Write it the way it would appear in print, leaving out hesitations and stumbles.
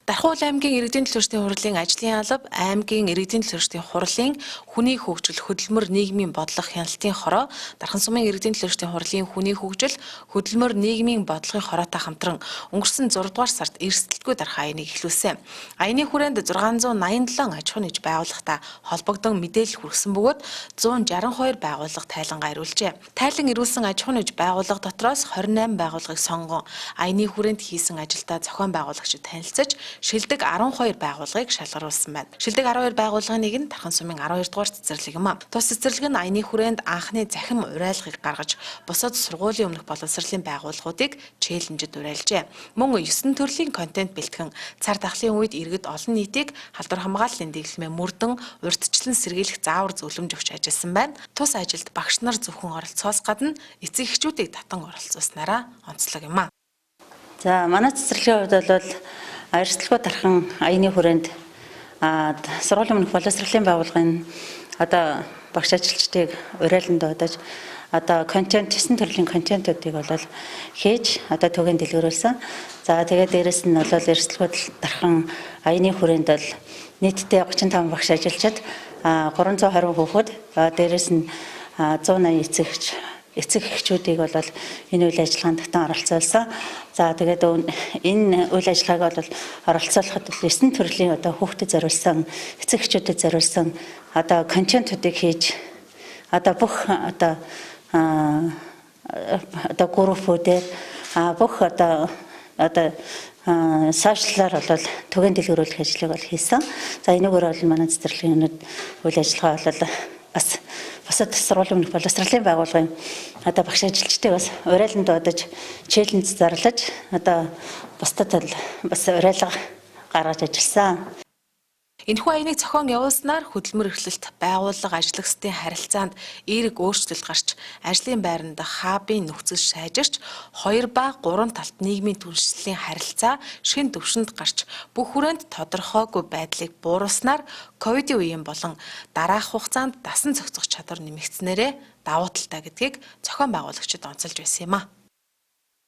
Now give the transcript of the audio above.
Дархуул аймгийн иргэдийн төлөөлөлтийн хурлын ажлын алба, аймгийн иргэдийн төлөөлөлтийн хурлын хүний хөгжил хөдөлмөр нийгмийн бодлого хяналтын хороо, Дархан сумын иргэдийн төлөөлөлтийн хурлын хүний хөгжил хөдөлмөр нийгмийн бодлогын хороотой хамтран өнгөрсөн 6 дугаар сард эрсдэлгүй дарах аяныг эхлүүлсэн. Аяны хүрээнд 687 аж ахуйн нэгж байгууллагатай холбогдсон мэдээлэл хүргэсэн бөгөөд 162 байгууллага тайлангаа ирүүлжээ. Тайлан ирүүлсэн аж ахуйн нэгж байгууллага дотроос 28 байгууллагыг сонгон аяны хүрээнд хийсэн ажилдаа зохион байгуулагчид танилцаж шилдэг 12 байгууллагыг шалгаруулсан байна. Шилдэг 12 байгууллагын нэг нь Дархан сумын 12 дугаар цэцэрлэг юм а. Тус цэцэрлэг нь аяны хүрээнд анхны захим урайлгыг гаргаж бусад сургуулийн өмнөх боловсролын байгууллагуудыг челленжид уриалжээ. Мөн 9 төрлийн контент бэлтгэн цар тахлын үед иргэд олон нийтийг халдвар хамгааллын дэглэмээ мөрдөн урьдчилан сэргийлэх заавар зөвлөмж өгч ажилласан байна. Тус ажилд багш нар зөвхөн оролцоос гадна эцэг эхчүүдийг татан оролцуулснараа онцлог юм а. За манай цэцэрлэгийн хувьд бол эрсдэлгүй дархан аяны хүрээнд сургуулийн өмнөх боловсролын байгууллагын багш ажилчдыг уриалан дуудаж контент 9 төрлийн контентуудыг хийж төгөөнд дэлгэрүүлсэн. За тэгээд дээрэс нь бол эрсдэлгүй дархан аяны хүрээнд бол нийтдээ 35 багш ажилчид 320 хүүхэд дээрэс нь 180 эцэг эхчүүдийг бол энэ үйл ажиллагаанд татан оролцуулсан. За тэгээд энэ үйл ажиллагааг бол оролцуулахад 9 төрлийн хүүхдэд зориулсан, эцэг эхчүүдэд зориулсан контентуудыг хийж бүх группүүдээр бүх сошиалар бол төгөөнд дэлгэрүүлэх ажлыг хийсэн. За энэгээр бол манай цэцэрлэгийн үйл ажиллагаа бол бас бусад сургуулийн өмнөх боловсролын байгууллагын багш ажилчдыг бас уриалан дуудаж челленж зарлаж бусдад бас уриалга гаргаж ажилласан. Энэхүү аяныг зохион явуулснаар хөдөлмөр эрхлэлт байгууллага ажлагчдын харилцаанд эерэг өөрчлөлт гарч ажлын байранд хабын нөхцөл сайжирч 2 ба 3 талт нийгмийн түншлэлийн харилцаа шинэ түвшинд гарч бүх хүрээнд тодорхойгүй байдлыг бууруулснаар ковидын үеийн болон дараах хугацаанд дасан зохицох чадвар нэмэгдснээрээ давуу талтай гэдгийг зохион байгуулагчид онцолж байсан юм а.